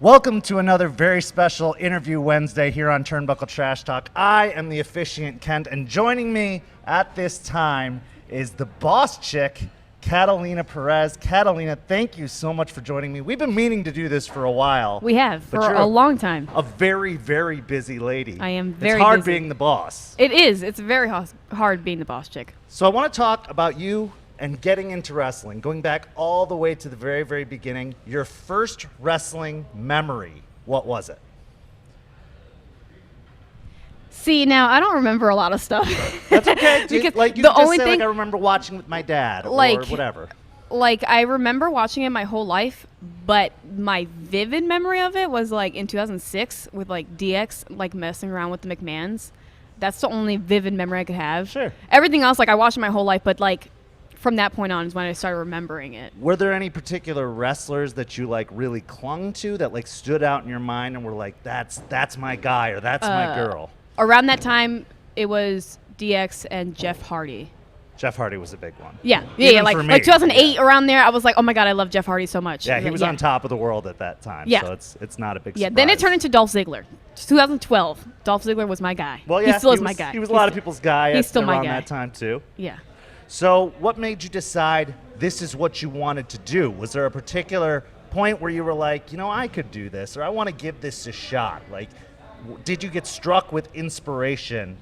Welcome to another very special Interview Wednesday here on Turnbuckle Trash Talk. I am the officiant, Kent, and joining me at this time is the boss chick, Katalina Perez. Katalina, thank you so much for joining me. We've been meaning to do this for a while. We have, for a long time. A very, very busy lady. I am very busy. It's hard being the boss. It is. It's very hard being the boss chick. So I want to talk about you and getting into wrestling, going back all the way to the very, very beginning. Your first wrestling memory, what was it? See, now I don't remember a lot of stuff. That's okay. Like you the just only say, thing, I remember watching with my dad, or whatever. Like, I remember watching it my whole life, but my vivid memory of it was like in 2006 with like DX, like messing around with the McMahons. That's the only vivid memory I could have. Sure. Everything else, like, I watched it my whole life, but like from that point on is when I started remembering it. Were there any particular wrestlers that you like really clung to that like stood out in your mind and were like, that's my guy or that's my girl? Around that time, it was DX and Jeff Hardy. Jeff Hardy was a big one. Yeah, like 2008 around there, I was like, oh my god, I love Jeff Hardy so much. Yeah, he was on top of the world at that time. Yeah. So it's not a big surprise. Yeah, then it turned into Dolph Ziggler. 2012, Dolph Ziggler was my guy. Well, yeah, he still is my guy. He was a lot of people's guy. He's still my around guy. that time too. Yeah. So what made you decide this is what you wanted to do? Was there a particular point where you were like, you know, I could do this, or I want to give this a shot? Like, did you get struck with inspiration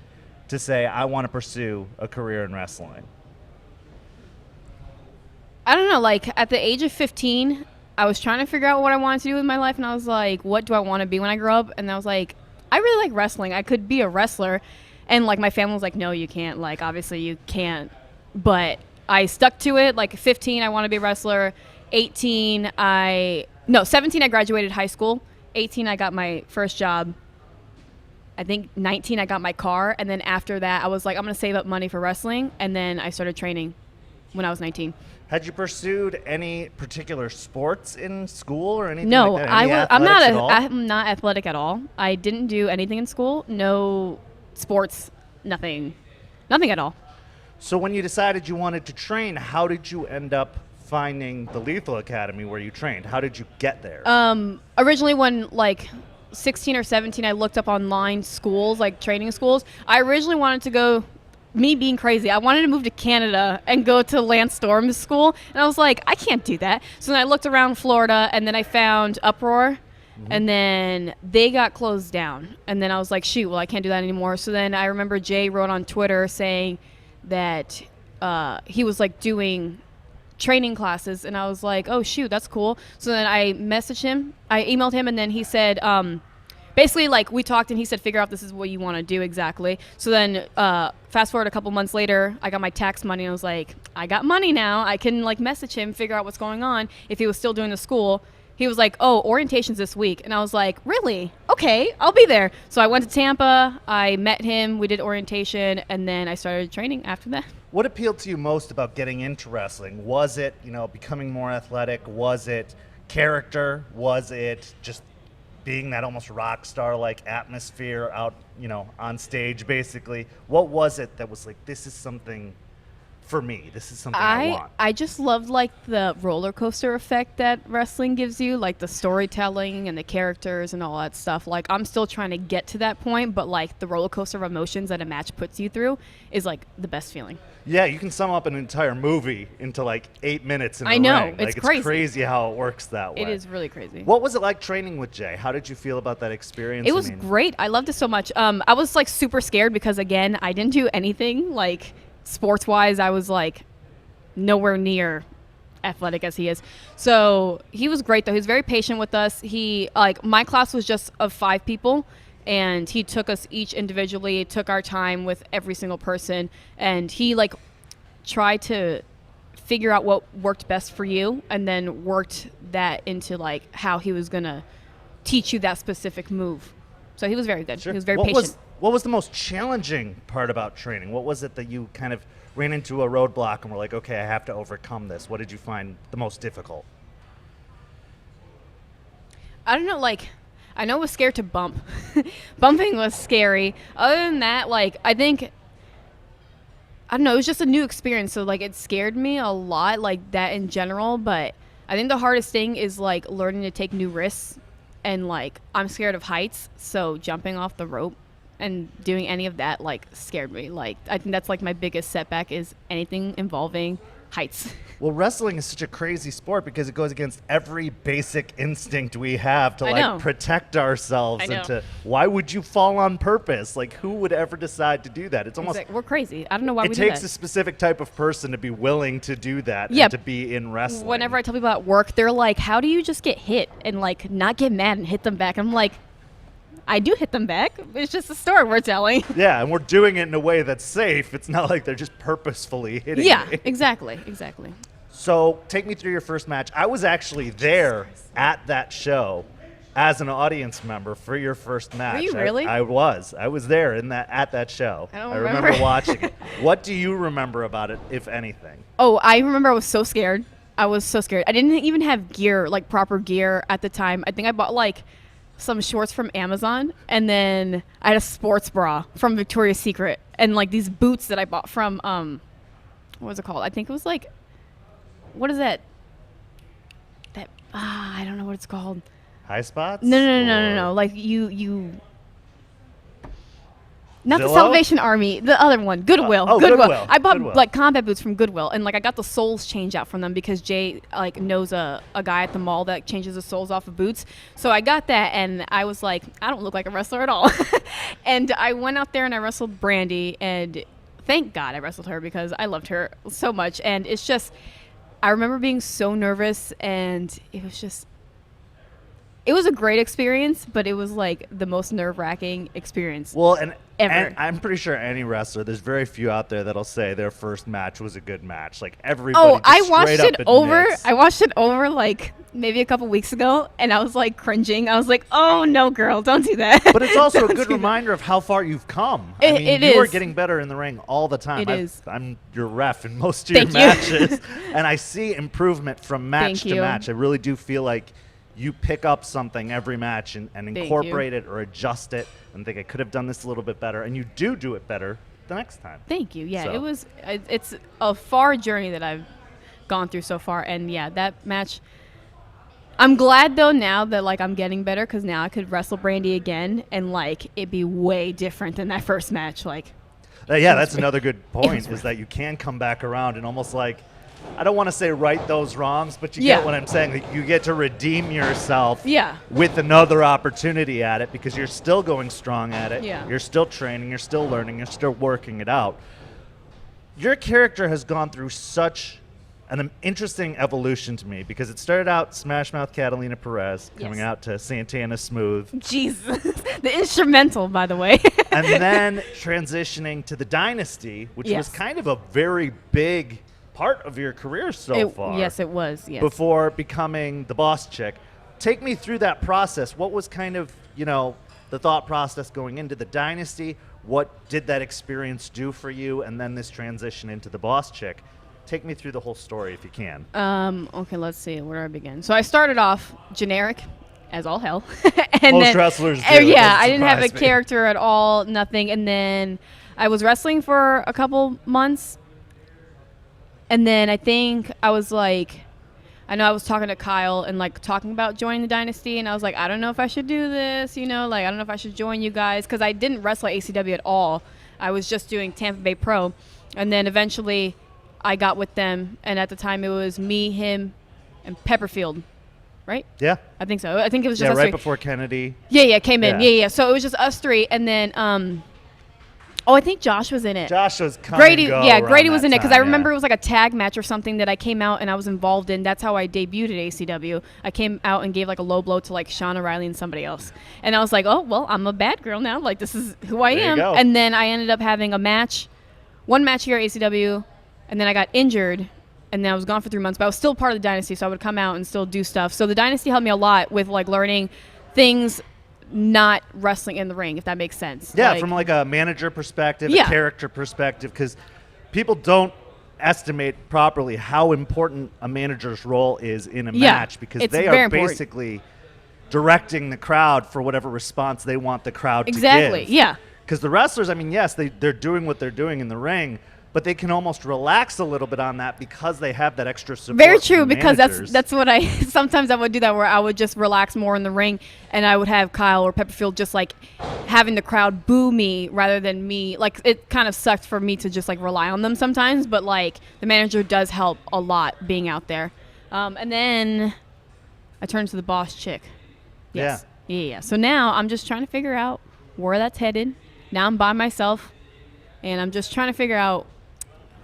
to say, I want to pursue a career in wrestling? I don't know. Like, at the age of 15, I was trying to figure out what I wanted to do with my life, and I was like, what do I want to be when I grow up? And I was like, I really like wrestling. I could be a wrestler. And, like, my family was like, no, you can't. Like, obviously you can't. But I stuck to it. Like, 15, I want to be a wrestler. 17, I graduated high school. 18, I got my first job. I think 19, I got my car. And then after that, I was like, I'm going to save up money for wrestling. And then I started training when I was 19. Had you pursued any particular sports in school or anything No, like that? I'm not athletic at all. I didn't do anything in school. No sports, nothing at all. So when you decided you wanted to train, how did you end up finding the Lethal Academy where you trained? How did you get there? Originally when like 16 or 17, I looked up online schools, like training schools. I originally wanted to go, me being crazy, I wanted to move to Canada and go to Lance Storm's school. And I was like, I can't do that. So then I looked around Florida, and then I found Uproar. And then they got closed down. And then I was like, shoot, well, I can't do that anymore. So then I remember Jay wrote on Twitter saying that he was like doing training classes, and I was like, oh shoot, that's cool. So then I emailed him, and then he said, basically, like, we talked, and he said, figure out this is what you want to do exactly. So then fast forward a couple months later, I got my tax money, and I was like, I got money now. I can like message him, figure out what's going on. If he was still doing the school, he was like, oh, orientation's this week. And I was like, really? Okay, I'll be there. So I went to Tampa, I met him, we did orientation, and then I started training after that. What appealed to you most about getting into wrestling? Was it, becoming more athletic? Was it character? Was it just being that almost rock star-like atmosphere out, on stage, basically? What was it that was like, this is something for me? This is something I want. I just loved like the roller coaster effect that wrestling gives you, like the storytelling and the characters and all that stuff. Like, I'm still trying to get to that point, but like the roller coaster of emotions that a match puts you through is like the best feeling. Yeah, you can sum up an entire movie into like 8 minutes in the ring. Like, it's crazy. It's crazy how it works that way. It is really crazy. What was it like training with Jay? How did you feel about that experience? It was great. I loved it so much. I was like super scared because, again, I didn't do anything like sports-wise. I was like nowhere near athletic as he is. So he was great, though. He was very patient with us. He, like, my class was just of 5 people, and he took us each individually, took our time with every single person, and he like tried to figure out what worked best for you, and then worked that into like how he was gonna teach you that specific move. So he was very good. Sure. He was very patient. What was the most challenging part about training? What was it that you kind of ran into a roadblock and were like, okay, I have to overcome this? What did you find the most difficult? I don't know, like, I know I was scared to bump. Bumping was scary. Other than that, like, I think, I don't know, it was just a new experience. So, like, it scared me a lot, like, that in general. But I think the hardest thing is, like, learning to take new risks and like I'm scared of heights, so jumping off the rope and doing any of that like scared me. Like I think that's like my biggest setback is anything involving heights. Well, wrestling is such a crazy sport because it goes against every basic instinct we have to I like know. protect ourselves I know. and to why would you fall on purpose? Like who would ever decide to do that? It's almost We're crazy. I don't know why it we takes do a that. specific type of person to be willing to do that Yeah. and to be in wrestling. Whenever I tell people at work, they're like, "How do you just get hit and like not get mad and hit them back?" I'm like, I do hit them back. It's just a story we're telling. Yeah, and we're doing it in a way that's safe. It's not like they're just purposefully hitting Yeah, me. exactly. So take me through your first match. I was actually there at that show as an audience member for your first match. Were you really? I was. I was there at that show. I don't remember remember. watching it. What do you remember about it, if anything? Oh, I remember I was so scared. I didn't even have gear, like proper gear at the time. I think I bought like some shorts from Amazon, and then I had a sports bra from Victoria's Secret, and like these boots that I bought from what was it called? I think it was like, what is that? I don't know what it's called. High spots? No. Like you. Not the Zillow? Salvation Army, the other one, Goodwill. Goodwill. I bought Goodwill. like combat boots from Goodwill, and like I got the soles changed out from them because Jay like knows a guy at the mall that changes the soles off of boots. So I got that, and I was like, I don't look like a wrestler at all. And I went out there and I wrestled Brandy, and thank God I wrestled her because I loved her so much. And it's just, I remember being so nervous, and it was a great experience, but it was like the most nerve-wracking experience. Well, and Ever. I'm pretty sure any wrestler, there's very few out there that'll say their first match was a good match. Like everybody just I watched straight up it over. admits. I watched it over like maybe a couple weeks ago, and I was like cringing. I was like, "Oh no, girl, don't do that." But it's also a Don't good do that. reminder of how far you've come. It you are is. getting better in the ring all the time. It is. I'm your ref in most of your Thank you. matches, and I see improvement from match Thank to you. match. I really do feel like you pick up something every match and you. incorporate it or adjust it and think I could have done this a little bit better, and you do it better the next time. Thank you. Yeah, So. it's a far journey that I've gone through so far, and yeah, that match. I'm glad though now that like I'm getting better because now I could wrestle Brandy again and like it'd be way different than that first match. Like, Yeah, that's another good was point, is rough. that you can come back around and almost like, I don't want to say right those wrongs, but you Yeah. get what I'm saying. Like, you get to redeem yourself Yeah. with another opportunity at it because you're still going strong at it. Yeah. You're still training. You're still learning. You're still working it out. Your character has gone through such an interesting evolution to me because it started out Smash Mouth Katalina Perez, coming Yes. out to Santana Smooth, Jesus, the instrumental, by the way. and then transitioning to the Dynasty, which was Yes. kind of a very big part of your career so far. Yes, it was. Yes. Before becoming the boss chick. Take me through that process. What was kind of, the thought process going into the Dynasty? What did that experience do for you? And then this transition into the boss chick. Take me through the whole story if you can. Okay, let's see. Where do I begin? So I started off generic, as all hell. And Most then, wrestlers do. Yeah, Doesn't I didn't have a surprise me. character at all, nothing. And then I was wrestling for a couple months. And then I think I was like, I know I was talking to Kyle and like talking about joining the Dynasty. And I was like, I don't know if I should do this, like I don't know if I should join you guys. Because I didn't wrestle at ACW at all. I was just doing Tampa Bay Pro. And then eventually I got with them. And at the time it was me, him, and Pepperfield. Right? Yeah. I think so. I think it was just Yeah, us right three. before Kennedy. Yeah, came in. Yeah. Yeah. So it was just us three. And then, I think Josh was in it. Josh was come Grady, and go yeah, around Grady was that in it because time, I remember yeah. it was like a tag match or something that I came out and I was involved in. That's how I debuted at ACW. I came out and gave like a low blow to like Sean O'Reilly and somebody else, and I was like, oh well, I'm a bad girl now. Like this is who I There you am. go. And then I ended up having one match here at ACW, and then I got injured. And then I was gone for 3 months, but I was still part of the Dynasty, so I would come out and still do stuff. So the Dynasty helped me a lot with like learning things not wrestling in the ring, if that makes sense. Yeah, from like a manager perspective, a Yeah. character perspective, because people don't estimate properly how important a manager's role is in a Yeah, match because it's they very are important. basically directing the crowd for whatever response they want the crowd Exactly, to give. yeah. Because the wrestlers, yes, they're doing what they're doing in the ring, but they can almost relax a little bit on that because they have that extra support. Very from true, the because managers. that's what I sometimes I would do that, where I would just relax more in the ring, and I would have Kyle or Pepperfield just like having the crowd boo me rather than me. Like, it kind of sucked for me to just like rely on them sometimes, but like the manager does help a lot being out there. And then I turned to the boss chick. Yes. Yeah. So now I'm just trying to figure out where that's headed. Now I'm by myself, and I'm just trying to figure out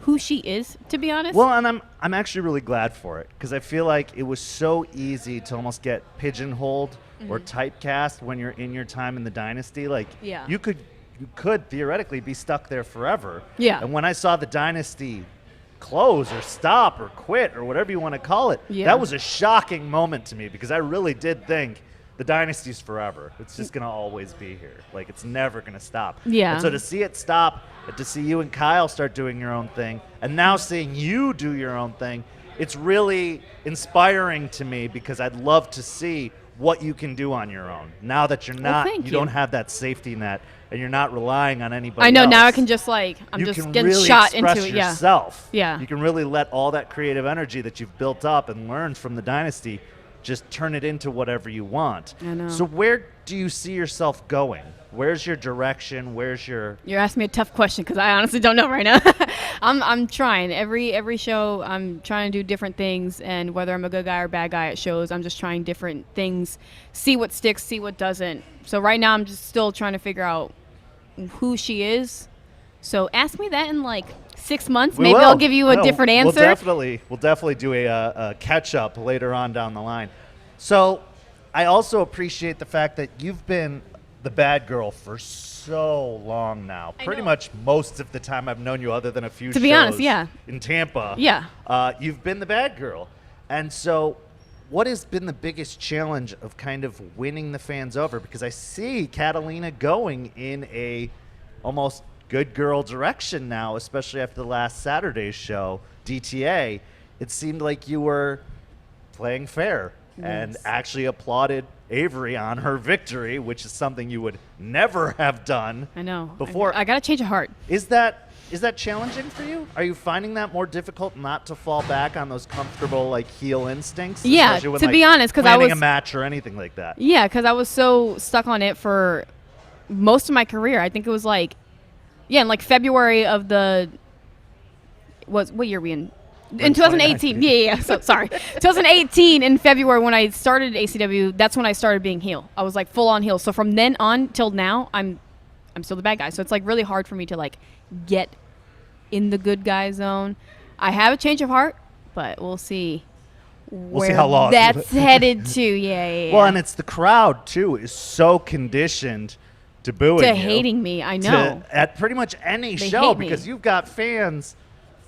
who she is, to be honest. Well, and I'm actually really glad for it, because I feel like it was so easy to almost get pigeonholed or typecast when you're in your time in the Dynasty. Like, Yeah. you could theoretically be stuck there forever. Yeah. And when I saw the Dynasty close or stop or quit or whatever you want to call it, Yeah. that was a shocking moment to me, because I really did think the Dynasty's forever. It's just going to always be here. Like, it's never going to stop. Yeah. And so to see it stop, and to see you and Kyle start doing your own thing, and now seeing you do your own thing, it's really inspiring to me, because I'd love to see what you can do on your own now that you're not, thank you you. don't have that safety net, and you're not relying on anybody I know else. now I can just like I'm You just can getting really shot express into it. Yeah. yourself. Yeah. You can really let all that creative energy that you've built up and learned from the Dynasty, just turn it into whatever you want. I know. So where do you see yourself going? Where's your direction? Where's your... You're asking me a tough question, because I honestly don't know right now. I'm trying every show. I'm trying to do different things, and whether I'm a good guy or bad guy at shows, I'm just trying different things, see what sticks, see what doesn't. So right now I'm just still trying to figure out who she is. So ask me that in like 6 months. We Maybe will. I'll give you a No, different answer. We'll definitely do a catch up later on down the line. So I also appreciate the fact that you've been the bad girl for so long now. I Pretty know. much most of the time I've known you, other than a few To be honest, shows yeah. in Tampa. Yeah. You've been the bad girl. And so what has been the biggest challenge of kind of winning the fans over? Because I see Katalina going in a almost good girl direction now, especially after the last Saturday's show, DTA. It seemed like you were playing fair and Yes. actually applauded Avery on her victory, which is something you would never have done I know. before. I gotta change of heart. Is that challenging for you? Are you finding that more difficult not to fall back on those comfortable like heel instincts? Yeah, Especially when, to be honest, 'cause I planning was- a match or anything like that. Yeah, because I was so stuck on it for most of my career. I think it was like, in like February of what year are we in? In 2018. Yeah. So sorry. 2018 in February, when I started ACW, that's when I started being heel. I was like full on heel. So from then on till now, I'm still the bad guy. So it's like really hard for me to like get in the good guy zone. I have a change of heart, but we'll see. We'll see how long that's headed to. Yeah. Well, and it's the crowd too is so conditioned to booing to you, hating me. I know. at pretty much any They show, hate me. because you've got fans,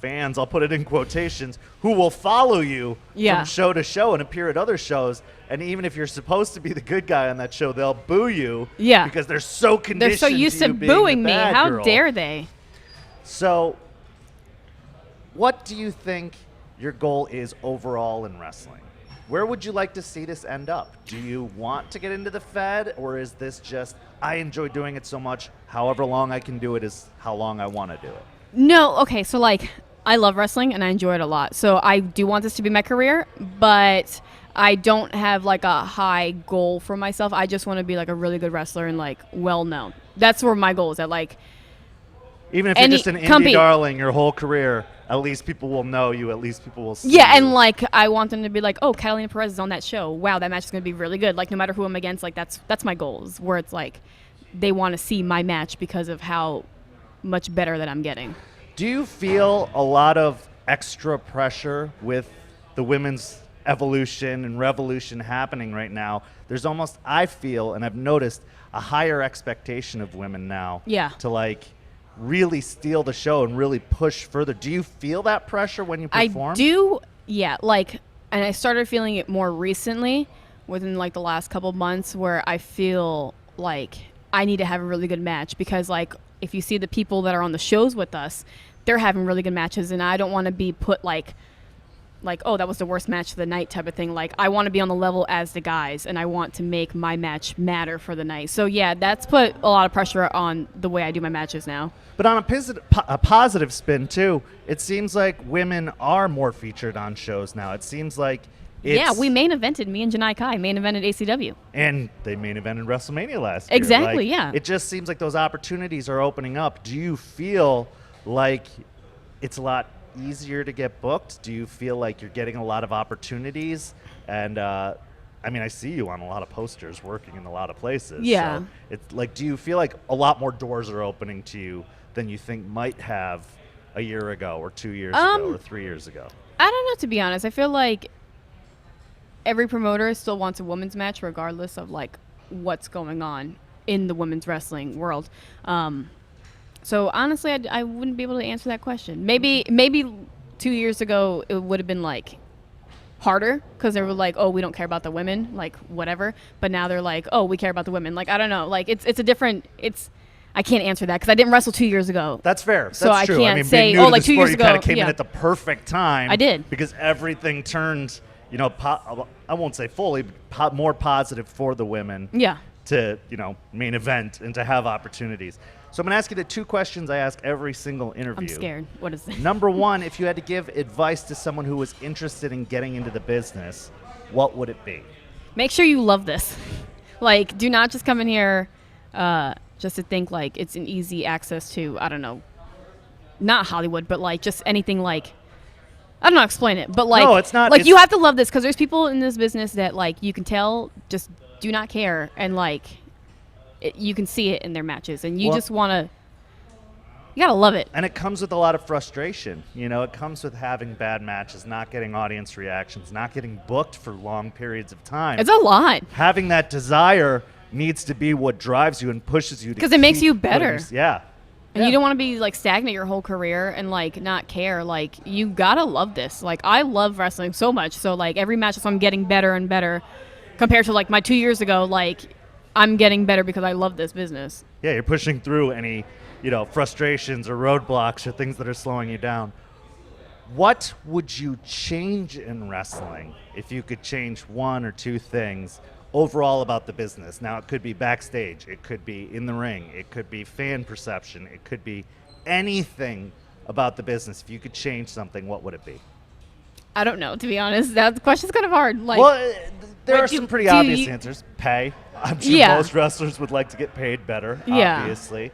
I'll put it in quotations, who will follow you Yeah. from show to show and appear at other shows. And even if you're supposed to be the good guy on that show, they'll boo you. Yeah. Because they're so conditioned. They're so used to you being the booing me. bad How girl. dare they? So, what do you think your goal is overall in wrestling? Where would you like to see this end up? Do you want to get into the Fed, or is this just, I enjoy doing it so much, however long I can do it is how long I want to do it? No, okay, so like I love wrestling and I enjoy it a lot. So I do want this to be my career, but I don't have like a high goal for myself. I just want to be like a really good wrestler and like well known. That's where my goal is at. Like, Even if you're Any just an indie company- darling your whole career, at least people will know you, at least people will see yeah, you. and like I want them to be like, oh, Katalina Perez is on that show. Wow, that match is going to be really good. Like no matter who I'm against, like that's my goals. Where it's like they want to see my match because of how much better that I'm getting. Do you feel a lot of extra pressure with the women's evolution and revolution happening right now? There's almost, I feel, and I've noticed, a higher expectation of women now. Yeah. To like really steal the show and really push further. Do you feel that pressure when you perform? I do, yeah. Like, and I started feeling it more recently, within like the last couple months, where I feel like I need to have a really good match because, like, if you see the people that are on the shows with us, they're having really good matches, and I don't want to be put like like, oh, that was the worst match of the night type of thing. Like, I want to be on the level as the guys, and I want to make my match matter for the night. So, yeah, that's put a lot of pressure on the way I do my matches now. But on a positive spin, too, it seems like women are more featured on shows now. It seems like yeah, we main evented. Me and Janai Kai main evented ACW. And they main evented WrestleMania last year. Exactly, yeah. It just seems like those opportunities are opening up. Do you feel like it's a lot easier to get booked? Do you feel like you're getting a lot of opportunities? And I mean, I see you on a lot of posters working in a lot of places. Yeah. So it's like, do you feel like a lot more doors are opening to you than you think might have a year ago or 2 years ago or 3 years ago? I don't know, to be honest. I feel like every promoter still wants a women's match regardless of like what's going on in the women's wrestling world. So honestly, I wouldn't be able to answer that question. Maybe 2 years ago it would have been like harder because they were like, oh, we don't care about the women, like whatever. But now they're like, oh, we care about the women. Like, I don't know. Like it's a different. I can't answer that because I didn't wrestle 2 years ago. That's fair. So That's I true. can't I mean, say, being new oh, to like the 2 sport, years you kind ago, of came in yeah. at the perfect time. I did. Because everything turned, you know, I won't say fully, but more positive for the women. Yeah. To, you know, main event and to have opportunities. So I'm going to ask you the two questions I ask every single interview. I'm scared. What is it? Number one, if you had to give advice to someone who was interested in getting into the business, what would it be? Make sure you love this. Like, do not just come in here just to think like it's an easy access to, I don't know, not Hollywood, but like just anything like, I don't know how to explain it, but like, no, it's not. Like, you have to love this because there's people in this business that like you can tell just do not care, and like you can see it in their matches, and you just want to. You gotta love it. And it comes with a lot of frustration. You know, it comes with having bad matches, not getting audience reactions, not getting booked for long periods of time. It's a lot. Having that desire needs to be what drives you and pushes you to because it makes you better. Yeah. And you don't want to be like stagnant your whole career and like not care. Like, you gotta love this. Like, I love wrestling so much. So like every match, if I'm getting better and better compared to like my 2 years ago, like I'm getting better because I love this business. Yeah, you're pushing through any, you know, frustrations or roadblocks or things that are slowing you down. What would you change in wrestling if you could change one or two things overall about the business? Now, it could be backstage, it could be in the ring, it could be fan perception, it could be anything about the business. If you could change something, what would it be? I don't know, to be honest. That question's kind of hard. Like, well, there are some pretty obvious answers. Pay. I'm sure most wrestlers would like to get paid better, obviously.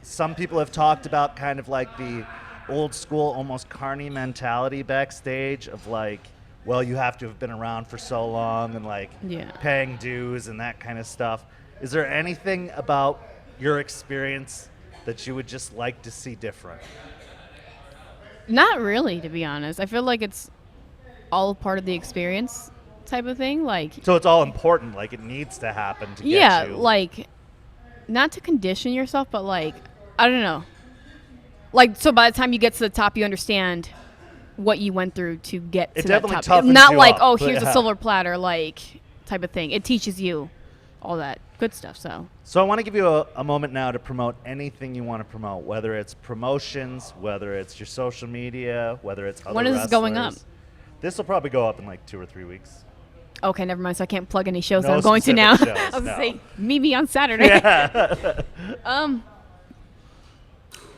Some people have talked about kind of like the old school, almost carny mentality backstage of like, well, you have to have been around for so long and like paying dues and that kind of stuff. Is there anything about your experience that you would just like to see different? Not really, to be honest. I feel like it's all part of the experience type of thing. Like, so it's all important. Like, it needs to happen to get you. Yeah, like, not to condition yourself, but like, I don't know. Like, so by the time you get to the top, you understand what you went through to get to that top. Toughens not you like, up, oh, here's a silver platter, like, type of thing. It teaches you all that good stuff. So I want to give you a moment now to promote anything you want to promote, whether it's promotions, whether it's your social media, whether it's other when is this going up? This will probably go up in like 2 or 3 weeks. Okay, never mind. So I can't plug any shows No that I'm going to now. specific I shows, was going to no. say, meet me on Saturday. Yeah.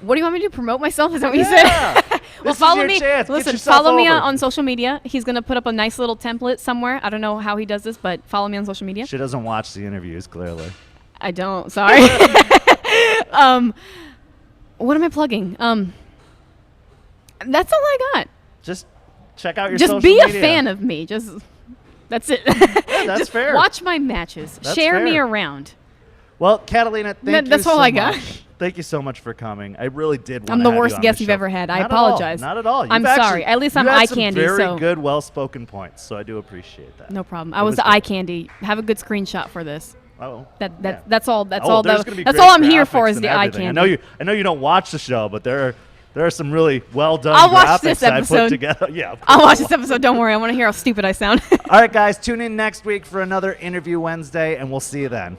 What do you want me to do? Promote myself? Is that what you said? Well, follow me. Listen, follow me on social media. He's going to put up a nice little template somewhere. I don't know how he does this, but follow me on social media. She doesn't watch the interviews, clearly. I don't. Sorry. What am I plugging? That's all I got. Just check out your Just social be media. a fan of me. That's it. Yeah, that's Just fair. Watch my matches. That's Share me fair. around. Well, Katalina, thank you That's all so I got. much. Thank you so much for coming. I really did want I'm to the have worst you on guest the you've show. ever had. I Not apologize. Not at all. I'm sorry. At least I'm eye candy. You had some very so good, well-spoken points, so I do appreciate that. no problem. I was the eye candy. Have a good screenshot for this. Oh, That's all. That's oh, all. there's gonna be That's great all I'm here graphics for is and the eye everything. candy. I know you don't watch the show, but there are some really well done I'll graphics watch this I put episode. together. Yeah, of course I'll watch you this episode. Don't worry. I want to hear how stupid I sound. All right, guys, tune in next week for another Interview Wednesday, and we'll see you then.